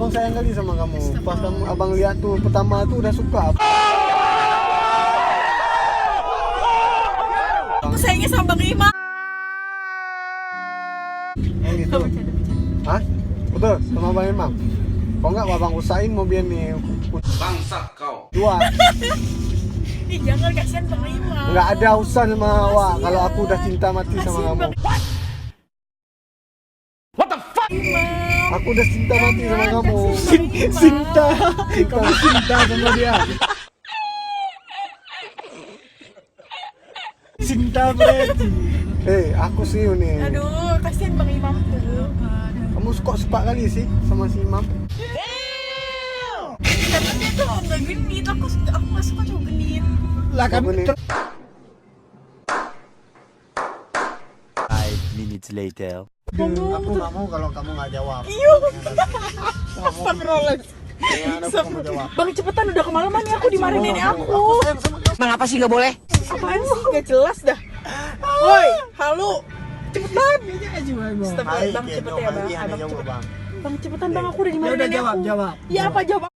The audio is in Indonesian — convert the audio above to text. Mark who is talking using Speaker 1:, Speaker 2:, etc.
Speaker 1: abang sayang kali sama kamu. Pas kamu abang lihat tuh pertama tuh udah suka.
Speaker 2: Aku sayangnya sama Bang Imam.
Speaker 1: Oh gitu. Hah? Betul sama Bang Imam. Kok enggak abang usahain mau biar nih
Speaker 3: Bangsat kau.
Speaker 1: dua.
Speaker 2: Ih, jangan, kasihan Bang Imam.
Speaker 1: Enggak ada urusan sama awak kalau aku udah cinta mati sama
Speaker 2: Kasihan
Speaker 1: kamu.
Speaker 2: Bang Imam.
Speaker 1: Aku udah cinta mati sama
Speaker 2: Jangan,
Speaker 1: kamu.
Speaker 2: kasihan Bang Imam.
Speaker 1: Cinta. Kamu cinta sama dia. Cinta berarti. Aku sih nih.
Speaker 2: Aduh, kasihan Bang Imam tuh.
Speaker 1: Kamu kok suka kali sih sama si Imam?
Speaker 2: Karena dia tuh nggak genit. Aku nggak suka cowok genit.
Speaker 1: Lah kamu nih.
Speaker 4: 5 minutes later.
Speaker 1: Aku nggak mau kalau kamu nggak jawab.
Speaker 2: Iya.
Speaker 1: Astagfirullah. Kamu jawab.
Speaker 2: Bang, cepetan, udah kemalaman nih, aku dimarahin nenek aku.
Speaker 5: Mengapa sih nggak boleh?
Speaker 2: Apaan sih? Gak jelas dah. Woi, halo. Cepetan. Astagfirullah, Bang, cepet ya Bang. Abang cepet. Bang, cepetan Bang, aku udah dimarahin nenek aku.
Speaker 1: Jawab.
Speaker 2: Ya apa jawab?